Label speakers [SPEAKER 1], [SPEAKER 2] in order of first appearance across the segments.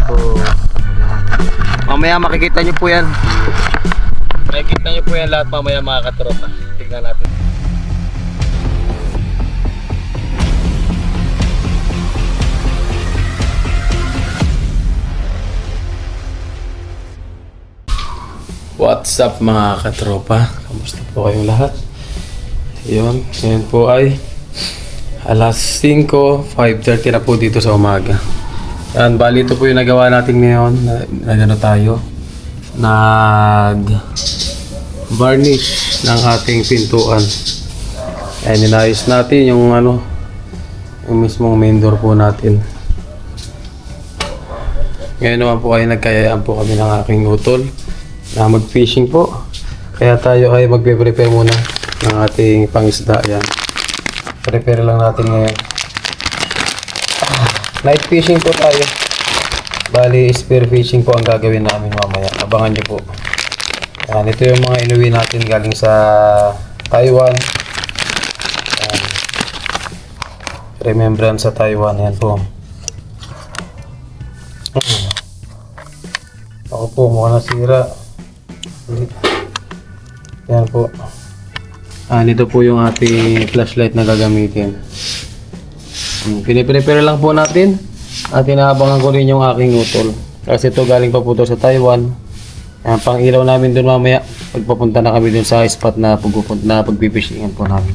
[SPEAKER 1] So, mamaya makikita nyo po yan. Makikita nyo po yan lahat mamaya mga katropa. Tignan natin. What's up mga katropa? Kamusta po kayong lahat? Yun, ngayon po ay alas 5, 5:30 na po dito sa umaga. Yan, bali ito po yung nagawa natin ngayon. Nagano tayo? Nag-varnish ng ating pintuan. Ayan, inayos natin yung yung mismong main door po natin. Ngayon naman po ay nagkayayaan po kami ng aking utol na mag-fishing po. Kaya tayo ay magpe-prepare muna ng ating pangisda. Yan. Prepare lang natin ngayon. Night fishing po tayo. Bali, spear fishing po ang gagawin namin mamaya. Abangan nyo po. Yan. Ito yung mga inuwi natin galing sa Taiwan. Yan. Remembrance sa Taiwan. Yan po. Ako po, mukhang nasira. Yan po. Nito po yung ating flashlight na gagamitin. Piniprepare lang po natin at inaabangan ko rin yung aking utol. Kasi ito galing pa po ito sa Taiwan. Yan, pang ilaw namin doon mamaya. Pagpapunta na kami doon sa spot na pagpipishingin po namin.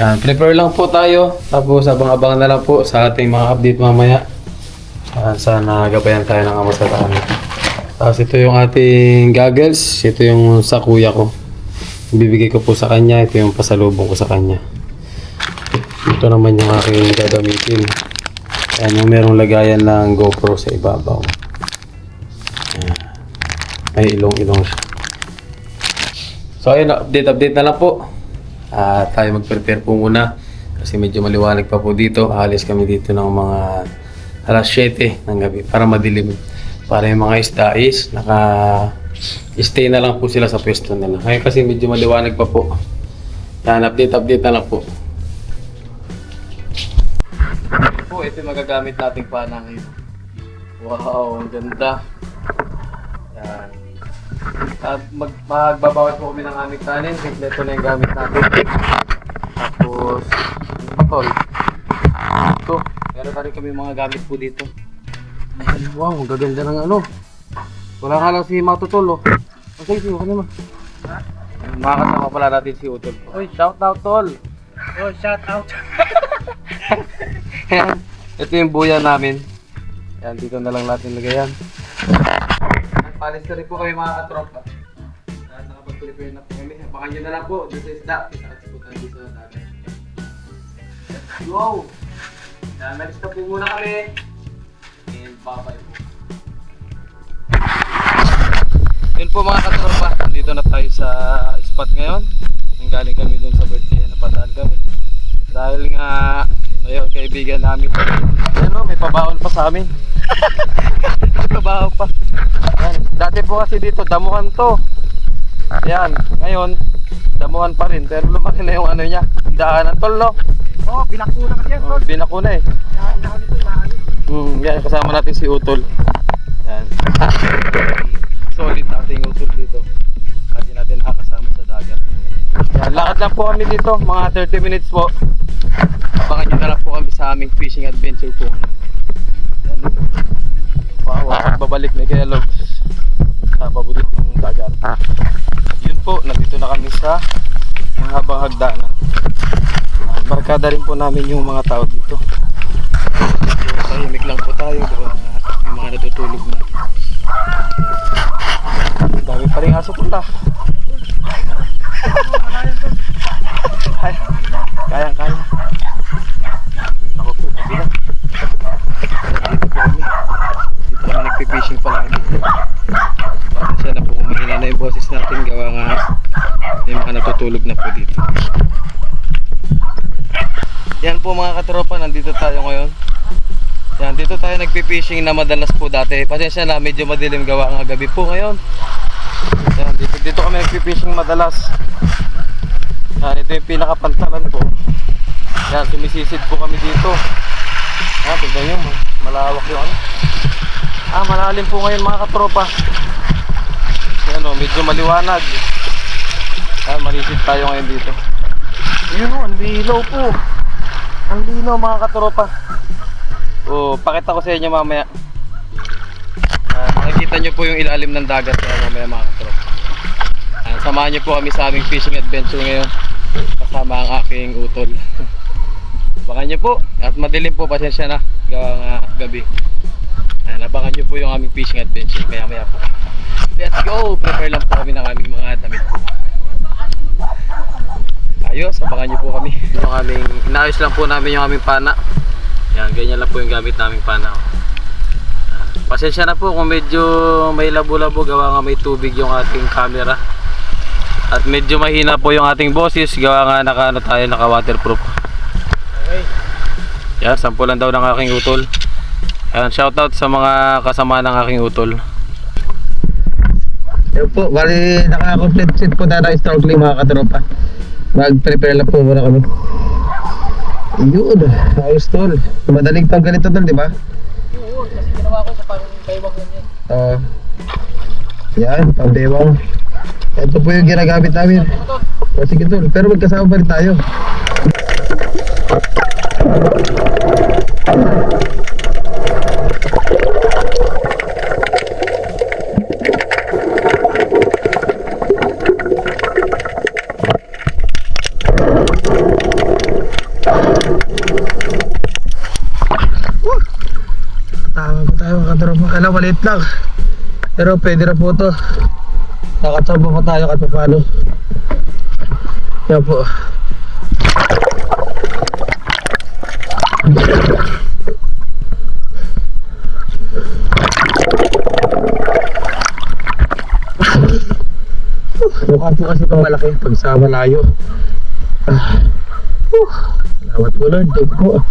[SPEAKER 1] Yan, prepare lang po tayo. Tapos abang-abang na lang po sa ating mga update mamaya. Sana gabayan tayo ng amos na tayo. Tapos ito yung ating goggles. Ito yung sa kuya ko. Bibigay ko po sa kanya. Ito yung pasalubong ko sa kanya. Ito naman yung aking gagamitin. Ayan yung merong lagayan ng GoPro sa ibabaw. Ayan. May ilong-ilong siya. So ayun, update na lang po. Tayo mag-prepare po muna. Kasi medyo maliwanag pa po dito. Alis kami dito ng mga alas 7 ng gabi para madilim. Para yung mga isda is naka-stay na lang po sila sa pwesto nila. Ngayon kasi medyo maliwanag pa po. Yan, update na lang po. Ito yung magagamit nating pana ngayon. Wow, ang ganda. Yan. At magbabawat po kami ng aming kanin. Kompleto na yung gamit natin. Tapos, patol. Ito, meron na rin kami mga gamit po dito. Ayan, wow, ang gaganda ng wala nga lang si Matutol, Okay, si naman. Makakasama pala natin si Utol. Uy, shout out, Tol!
[SPEAKER 2] Oh, shout out!
[SPEAKER 1] Ayan, ito yung buya namin. Ayan, dito na lang natin lagayan. Palis na rin po kami mga katropa. Nakapag-prepare na po kami. Baka nyo na lang po, dito sa isda. Nakasiputan dito sa dagat. Wow! Ayan, nalis na po muna kami. And bye-bye po. Yun po mga katropa, nandito na tayo sa spot ngayon. Galing kami dun sa birthday, napadaan kami. Dahil nga, ayun, kaibigan namin. Ayan may pabaon pa sa amin. May pabaon pa. Ayan, dati po kasi dito, damuhan to. Ayan, ngayon, damuhan pa rin. Pero lumaki na yung niya, daanan tol, no?
[SPEAKER 2] Oh, binakuna kasi yan, tol.
[SPEAKER 1] Binakuna eh. Yan, kasama natin si Utol. Yan. Solid natin yung Utol dito. Lagi natin nakakasama sa dagat. Yan, lakad lang po kami dito, mga 30 minutes po. Abangan nyo na lang po kami sa aming fishing adventure po ngayon. Yan. Wow, babalik na kaya logs sa pabulit ng dagat. Yun po, nandito na kami sa habang hagdanan. Barkada rin po namin yung mga tao dito. Tahimik lang po tayo, yung mga natutulog na. Dami pa rin aso punta. Kayang-kaya. Ako po, kabila. Dito po kami. Dito kami nagpipishing pala dito. Pasensya na po, mahina na yung boses natin. Gawa nga, may mga natutulog na po dito. Yan po mga katropa, nandito tayo ngayon. Yan, dito tayo nagpipishing na madalas po dati. Pasensya na, medyo madilim gawa nga gabi po ngayon. Yan, dito kami nagpipishing madalas. Yan, ito yung pinakapantalan po. Yan, sumisisid po kami dito. Yan, tignan nyo. Malawak yung ano. Malalim po ngayon mga katropa. Yan o, medyo maliwanag. Malisid tayo ngayon dito. Yun o, ang lilaw po. Ang linaw mga katropa. Pakita ko sa inyo mamaya. Makikita nyo po yung ilalim ng dagat mamaya mga katropa. Samahan nyo po kami sa aming fishing adventure ngayon. Kasama ang aking utol. Abangan nyo po. At madilim po, pasensya na. Gabi. Abangan nyo po yung aming fishing adventure. Maya po. Let's go! Prepare lang po kami ng aming mga damit. Ayos, abangan nyo po kami. Inaayos lang po namin yung aming pana. Yan, ganyan lang po yung gamit naming pana. Pasensya na po kung medyo may labo-labo, gawa nga may tubig yung ating camera. At medyo mahina po yung ating boses, gawa nga naka waterproof.
[SPEAKER 2] Okay.
[SPEAKER 1] Yan, sampulan daw ng aking utol. Yan, shoutout sa mga kasama ng aking utol.
[SPEAKER 3] Yan po, bali naka-complete set po tayo ng snorkeling mga katropa. Mag-prepare lang po muna kami. Yun, ayos tol. Madaling tong ganito tol, di ba?
[SPEAKER 2] Oo, kasi ginawa ko sa parang baywang lang yan.
[SPEAKER 3] Yan, pang-bewang. Ito po yung ginagamit namin. Sige tol, pero magkasama pa rin tayo. Tama po tayo mga katropa. Kala maliit lang, pero pwede na po ito. Nakatsamba pa tayo kahit paano. Yan po. Mukha po kasi itong malaki pag sa malayo. Salamat po Lord. Thank you po.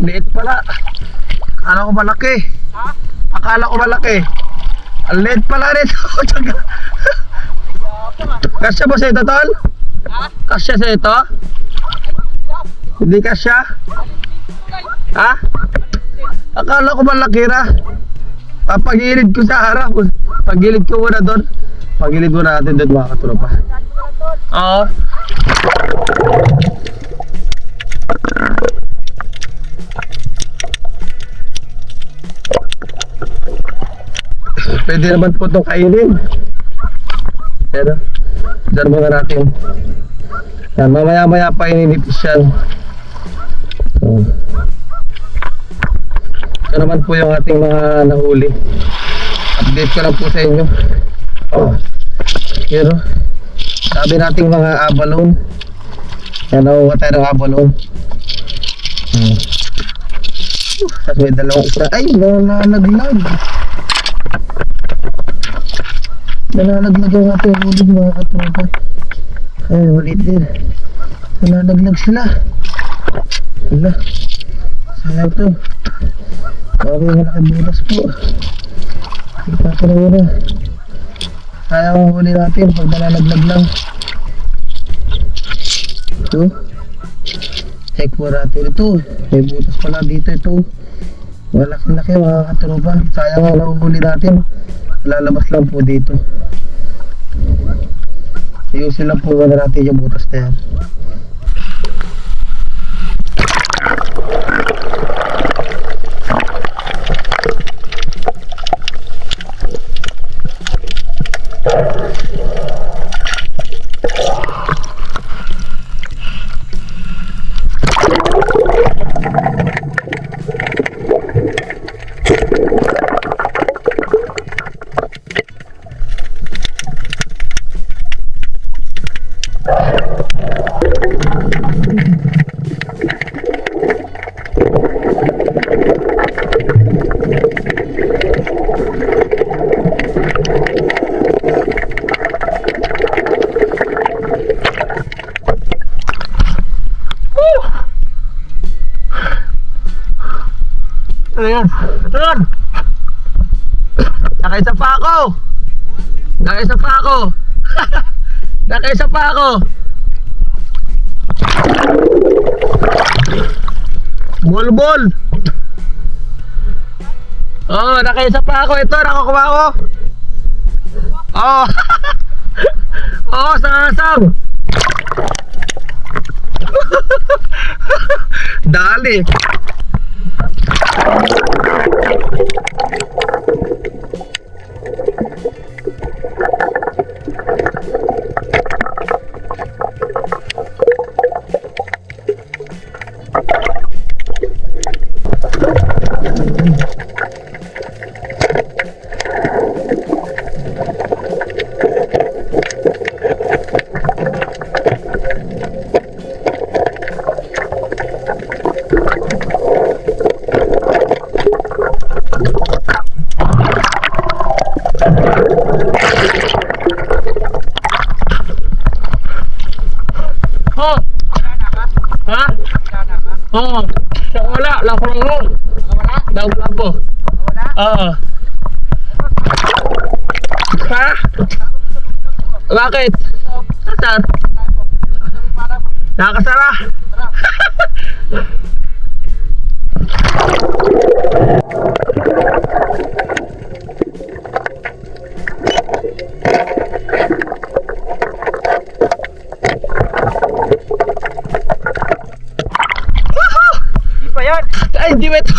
[SPEAKER 3] Liit pala. Akala ko malaki.
[SPEAKER 2] Ha?
[SPEAKER 3] Akala ko malaki. Ang liit pala rin. Kasya ba sa ito, tol?
[SPEAKER 2] Ha?
[SPEAKER 3] Kasya sa ito? Hindi kasya? Ha? Akala ko malaki ra. Papagilid ko sa harap. Pagilid ko muna doon. Pagilid muna natin doon mga katropa. Oo. Pwede naman po itong kainin. Pero, dyan mga natin. Yan, mamaya-maya pa ininipis yan. So naman po yung ating mga nahuli. Update ko lang po sa inyo. Oh, yun o. Sabi nating mga abalone. Yan, nakuha tayo ng abalone. Tapos may dalawang isda. Ay, nalalaglag. Nalalaglag yung ating huli mga katropa. Ay, ulit din. Nalalaglag sila. Wala. Sayang to. Grabe, malaki bulas po. Kita ko na muna. Sayang ang huli natin pag nalalaglag lang. Ito. Check mo natin ito. May butas pala dito ito. Malaki-laki mga katropa. Sayang ang nahuhuli natin. Lalabas lang po dito. Ayusin lang po muna natin yung butas na yan. Ano yan? Ito yan! Nakaisa pa ako! Nakaisa pa ako! Nakaisa pa ako! Bulbul! Oo, nakaisa pa ako. Ito, nakakuha ko. Oo. Oo, sangasam. Dali. Oh. Ha? Oo. Wala. Lakong mo. Wala? Wala po. Wala? Oo. Ha? Bakit? Saan? Nakasara. Ay, hindi ba ito?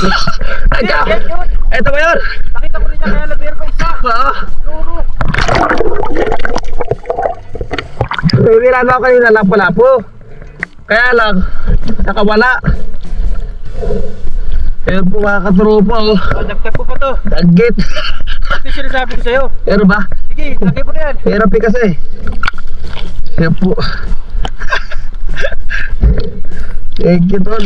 [SPEAKER 3] Ito ba yun?
[SPEAKER 2] Nakita ko rin niya kaya labier pa isa.
[SPEAKER 3] Oo.
[SPEAKER 2] Luro.
[SPEAKER 3] Pinilan mo kanina lapo-lapo. Kaya lang, nakawala. Ayun po mga katropa oh.
[SPEAKER 2] Dagdag ko pa to.
[SPEAKER 3] Dagit.
[SPEAKER 2] Ito yung sinasabi ko sa'yo.
[SPEAKER 3] Pero ba?
[SPEAKER 2] Sige, lagay mo na yan.
[SPEAKER 3] Hirap eh kasi. Ayun po. Thank you tol.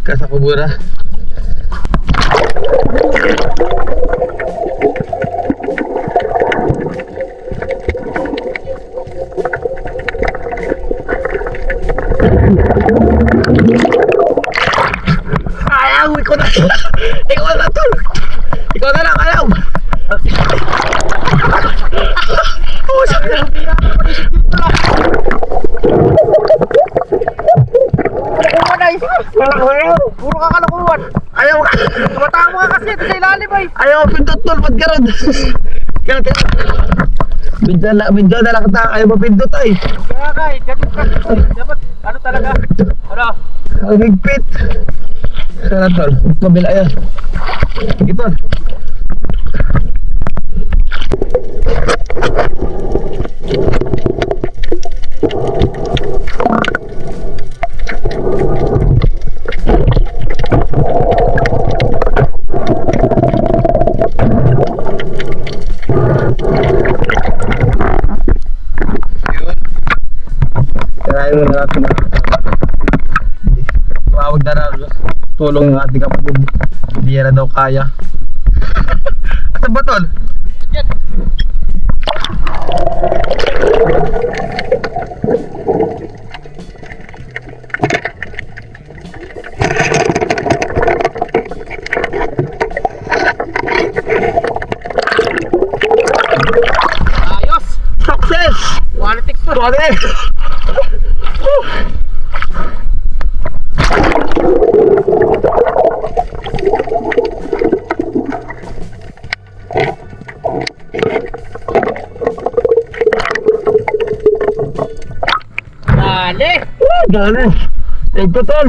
[SPEAKER 3] Kasakubura. Ayaw, ikaw na. Ikaw na tol. Ikaw na lang, ayaw. Oh, sabi na.
[SPEAKER 2] Puro ka kalakuan.
[SPEAKER 3] Ayaw ka.
[SPEAKER 2] Tumatama ka kasi ito sa ilalim ay.
[SPEAKER 3] Ayaw, pindot tol, ba't garon? Kaya. Bidyo na lang kita, ayaw mapindot ay.
[SPEAKER 2] Kaya ka eh, ganun ka. Dapat, ano talaga? Ano?
[SPEAKER 3] Ang higpit. Sana tol, pabila yan. Sige tol. tumulong yung ating kapatid. Hindi na daw kaya. Asa ba tol?
[SPEAKER 2] Yan. Ayos!
[SPEAKER 3] Success!
[SPEAKER 2] Quality to.
[SPEAKER 3] Sorry!
[SPEAKER 2] Dali!
[SPEAKER 3] Dali! Thank you tol!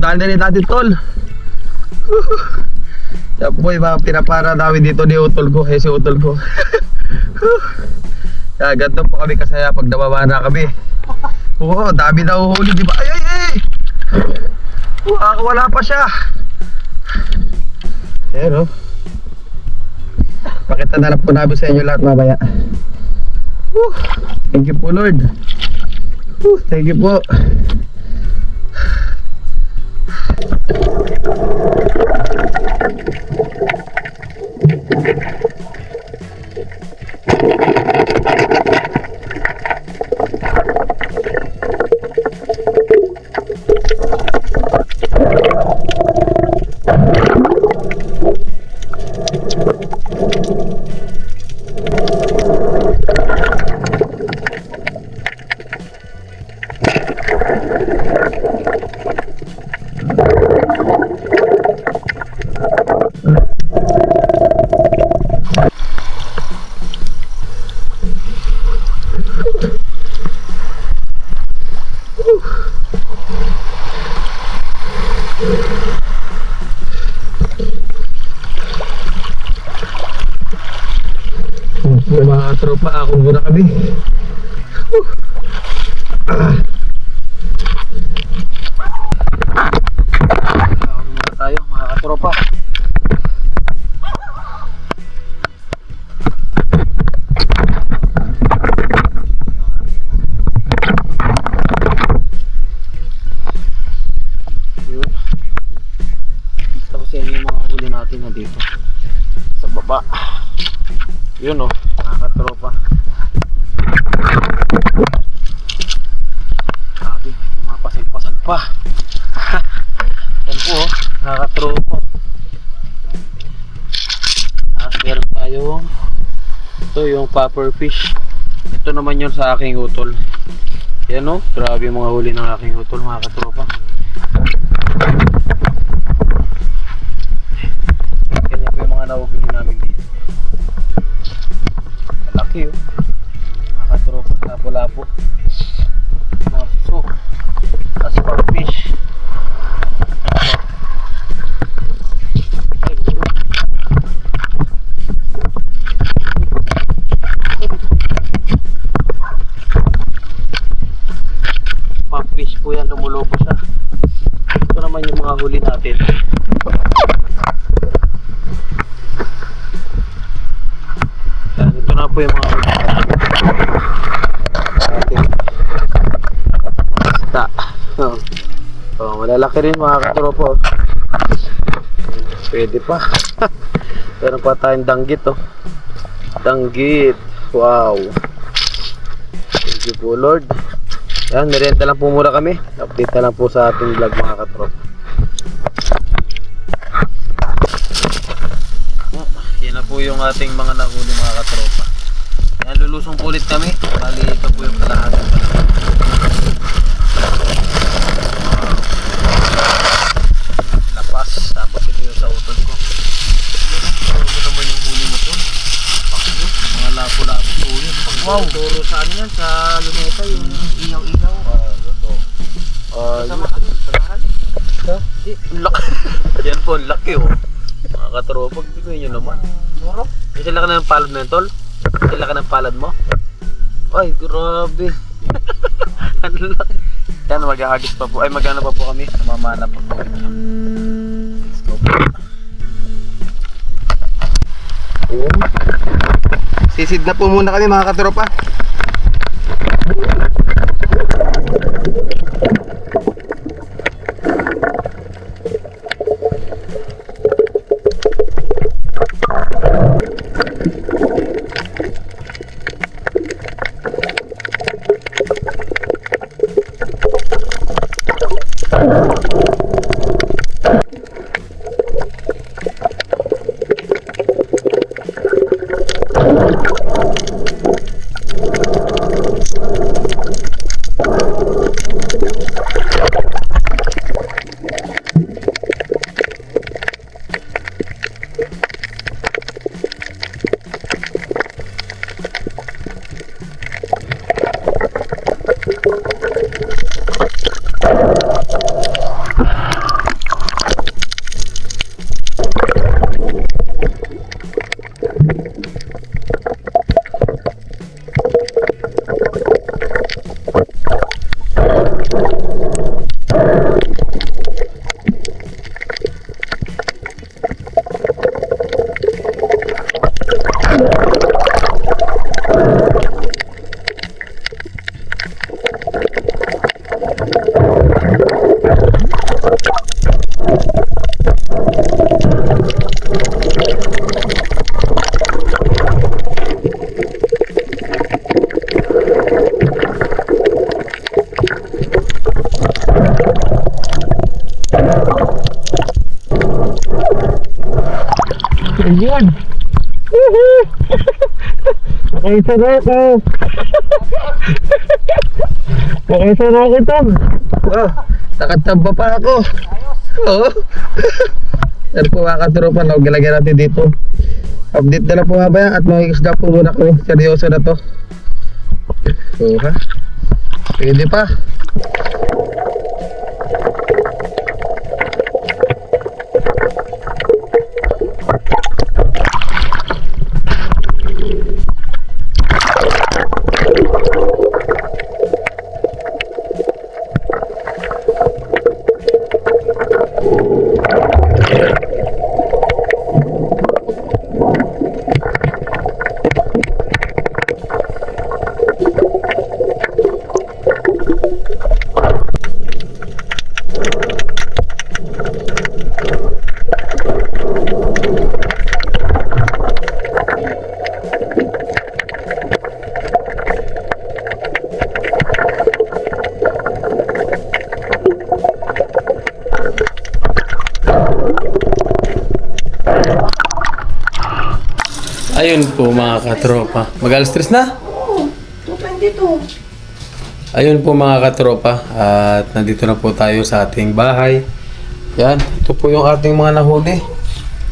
[SPEAKER 3] Dali na rin natin tol. Yan po yung mga pinapara namin dito ni Utol ko, si Utol ko. Kaya ganito po kami kasaya pag nababa na kami. Oo, dami na uhuli, di ba? Ay, ay, ay! Wala pa siya. Pero, pakita na lang po namin sa inyo lahat mamaya. Thank you po Lord. Thank you po. Mga tropa, ako muna kami. Ako muna tayo, mga katropa. Yun. Gusto ko sa inyo yung mga huli natin na dito sa baba. Yun oh, mga katropa. Sabi, mapasag-pasag pa. Yan po oh, mga katropa. Meron tayo. Ito yung popper fish. Ito naman yun sa aking utol. Yan oh, grabe yung mga huli ng aking utol, mga katropa. Kanya po yung mga nahuhuli namin dito. Laki oh, mga katropa, lapo-lapo, mga suso, aspar fish. Ay, guro. Pop fish po yan, lumulobo siya. Ito naman yung mga huli natin. Ito na po yung mga ating isda. Oh, malalaki rin mga katropo. Pwede pa. Meron pa tayong danggit oh. Danggit. Wow. Thank you po Lord. Yan, merienda lang po muna kami. Update na lang po sa ating vlog mga katropo. Yan na po yung ating mga nahuli mga katropa. Yan, lulusong po ulit kami. Bali ito po yung kalahatan pa lang. Lapas. Tapos ito yung sa utol ko. Yan, ano naman yung huli mo to? Mga lapo-lapo po yun. Wow! Turo saan yan? Sa luneta yung ilaw-ilaw. Kasama ka yun? Sagahan? Yan po, laki oh. Mga katropa, tignan nyo naman. Muro? Sila ka na ng palad mo yun, tol? Sila ka ng palad mo? Ay, grabe. Ang laki. Yan, mag-aagis pa po. Ay, mag-ano pa po kami. Mamana pa po. Let's go po. Ayun. Sisid na po muna kami mga katropa. Ayun. Nakaisa na ako. Nakaisa na ako, Tom. Oh, nakatamba pa ako. Oo. Yan po mga katropa, galagyan natin dito. Update na lang po mamaya at makikisda po muna kami. Seryoso na to. So, ha? Pwede pa.
[SPEAKER 1] Ayun po mga katropa. Mag-alas 3 na?
[SPEAKER 4] Oo, 2:22.
[SPEAKER 1] Ayun po mga katropa. At nandito na po tayo sa ating bahay. Yan. Ito po yung ating mga nahuli.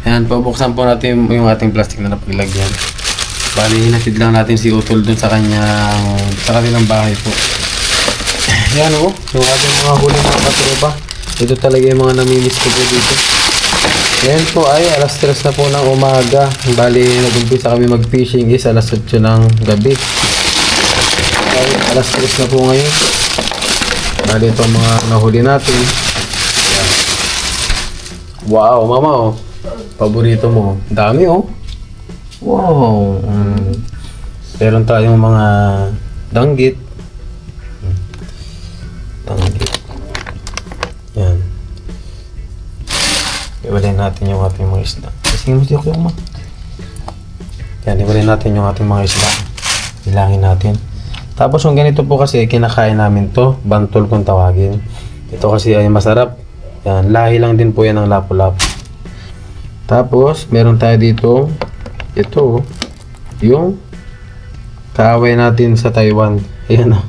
[SPEAKER 1] Yan. Pabuksan po natin yung ating plastic na napaglagyan. Bali, hinatid lang natin si Utol dun sa kanilang bahay po. Yan o. Yung ating mga huli mga katropa. Ito talaga yung mga namimiss ko po dito. Yan po ay alas 3 na po ng umaga. Bali, nag-umpisa kami mag-fishing is alas 8 ng gabi. Ay, alas 3 na po ngayon. Bali, ito ang mga nahuli natin. Yan. Wow, mama oh. Paborito mo. Dami oh. Wow. Meron tayong mga danggit. Danggit. Yan. Iwalay natin yung ating mga isda. Kasi mo siya ko ma. Yan, iwalay natin yung ating mga isda. Ilangin natin. Tapos yung ganito po kasi, kinakain namin to. Bantol kung tawagin. Ito kasi ay masarap. Yan, lahi lang din po yan ng lapu-lapu. Tapos, meron tayo dito. Ito, yung kaaway natin sa Taiwan. Ayan o.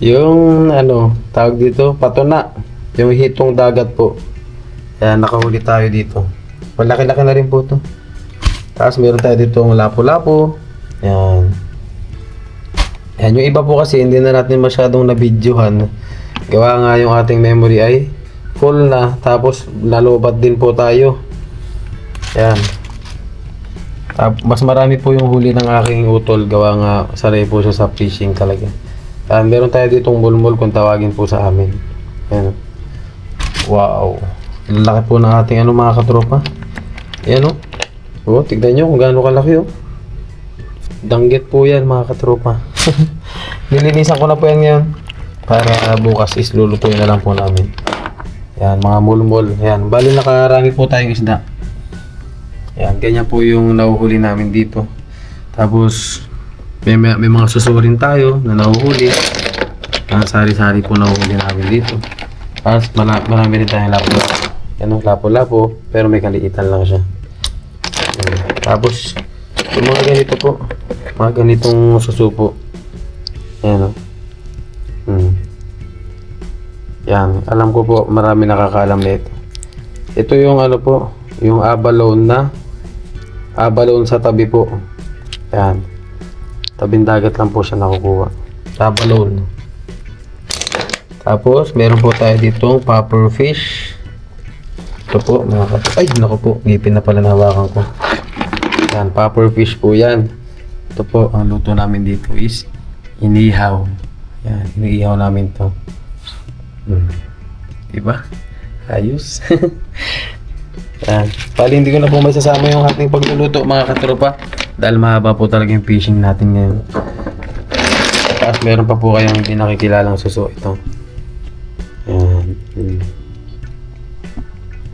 [SPEAKER 1] Yung ano, tawag dito, patuna. Yung hitong dagat po. Ayan, nakahuli tayo dito. Malaki-laki na rin po ito. Tapos meron tayo dito ng lapu-lapu. Ayan. Ayan, yung iba po kasi hindi na natin masyadong na-videohan. Gawa nga yung ating memory ay full na. Tapos lalobat din po tayo. Ayan. Mas marami po yung huli ng aking utol. Gawa nga sanay po siya sa fishing talaga. Meron tayo ditong mulmol kung tawagin po sa amin. Ayan. Wow. Ang laki po ng ating mga katropa. Ayan o. Oh, tignan nyo kung gaano kalaki oh. Danggit po yan mga katropa. Nilinisan ko na po yan ngayon. Para bukas is lulutuin na lang po namin. Ayan, mga mulmol. Ayan, bali nakarami po tayong isda. Ayan, ganyan po yung nahuhuli namin dito. Tapos, may mga susurin tayo na nahuhuli. Sari-sari po nahuhuli namin dito. Tapos, marami rin tayong lapo-lapo. Yan ang lapo-lapo, pero may kaliitan lang siya. Ayan. Tapos, yung mga ganito po. Mga ganitong susupo. Ayan o. Yan, alam ko po marami nakakaalam nito. Ito yung po, yung abalone sa tabi po. Yan. Tabing dagat lang po siya nakukuha. Abalone. Tapos, meron po tayo ditong puffer fish. Ito po, ay, naku po, ngipin na pala nahawakan ko. Yan, puffer fish po yan. Ito po, ang luto namin dito is inihaw. Yan, iniihaw namin to. Diba? Ayos. Yan. Pali hindi ko na po masasama yung ating pagluluto mga katropa. Dahil mahaba po talaga yung fishing natin ngayon. Tapos meron pa po kayong hindi nakikilalang suso. Ito. Yan.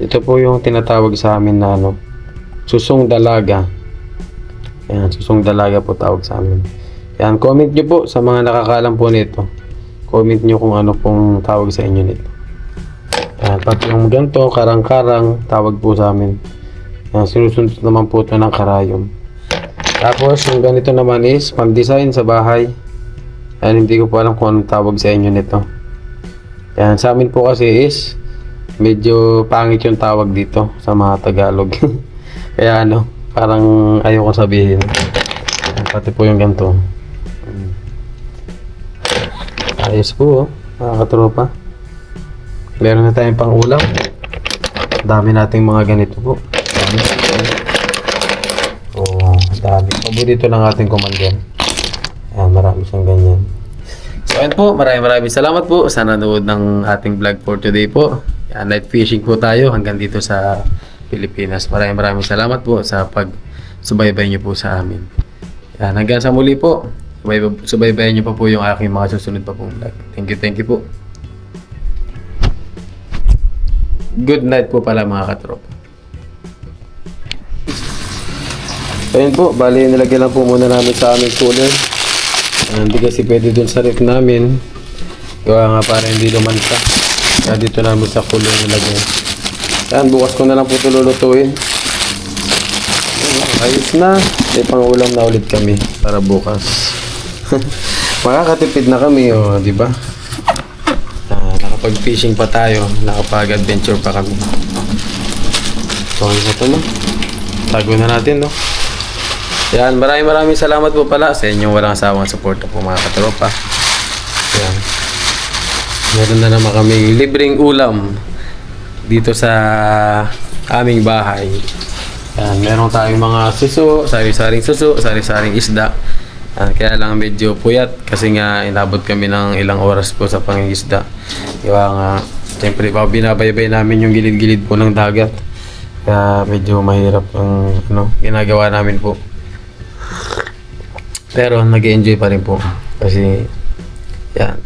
[SPEAKER 1] Ito po yung tinatawag sa amin na susong dalaga. Yan, susong dalaga po tawag sa amin. Yan, comment nyo po sa mga nakakaalam po nito. Comment nyo kung ano pong tawag sa inyo nito. Yan, pati yung ganito, karang-karang, tawag po sa amin. Yan, sinusunod naman po ito ng karayom. Tapos, yung ganito naman is, pang-design sa bahay. Yan, hindi ko po alam kung anong tawag sa inyo nito. Yan, sa amin po kasi is, medyo pangit yung tawag dito sa mga Tagalog. Kaya parang ayoko sabihin. Yan, pati po yung ganito. Ayos po, mga katropa. Meron na tayong pang ulam. Dami nating mga ganito po. Dami. Paborito ng ating commander. Ayan, marami siyang ganyan. So, ayun po. Maraming salamat po sa nanood ng ating vlog for today po. Ayan, night fishing po tayo hanggang dito sa Pilipinas. Maraming salamat po sa pag-subaybay niyo po sa amin. Ayan, hanggang sa muli po. Subaybayan niyo pa po yung aking mga susunod pa pong vlog. Thank you po. Good night po pala mga katropa. Ayun po, bali nilagyan lang po muna namin sa aming cooler. Hindi kasi pwede dun sa ref namin. Gawa nga para hindi lumansa. Kaya dito namin sa cooler nilagyan. Ayan, bukas ko na lang po ito lulutuin. Ayos na. May pang-ulam na ulit kami para bukas. Makakatipid na kami, di ba? Nakapag-fishing pa tayo, nakapag-adventure pa kami. So, ano ito, tago na natin, Yan, maraming salamat po pala sa inyong walang asawang suporta po mga katropa. Yan. Meron na naman kami libreng ulam dito sa aming bahay. Yan, meron tayong mga suso, sari-saring suso, sari-saring isda. Kaya lang medyo puyat kasi nga inabot kami ng ilang oras po sa pangingisda. Kaya nga, siyempre binabaybay namin yung gilid-gilid po ng dagat. Kaya medyo mahirap ang ginagawa namin po. Pero nag-enjoy pa rin po. Kasi, yan.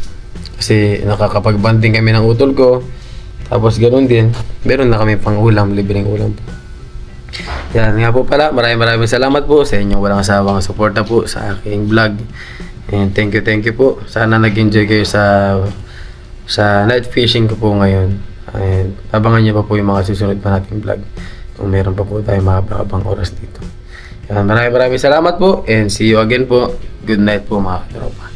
[SPEAKER 1] Kasi nakakapag-banding kami ng utol ko. Tapos ganoon din, meron na kami pang ulam, libreng ulam po. Yan nga po pala, maraming salamat po sa inyong walang asawang suporta po sa aking vlog. And thank you po. Sana nag-enjoy kayo sa night fishing ko po ngayon. And abangan niyo pa po yung mga susunod pa nating vlog. Kung meron pa po tayo mahaba-habang oras dito. Yan, maraming salamat po and see you again po. Good night po mga katropa.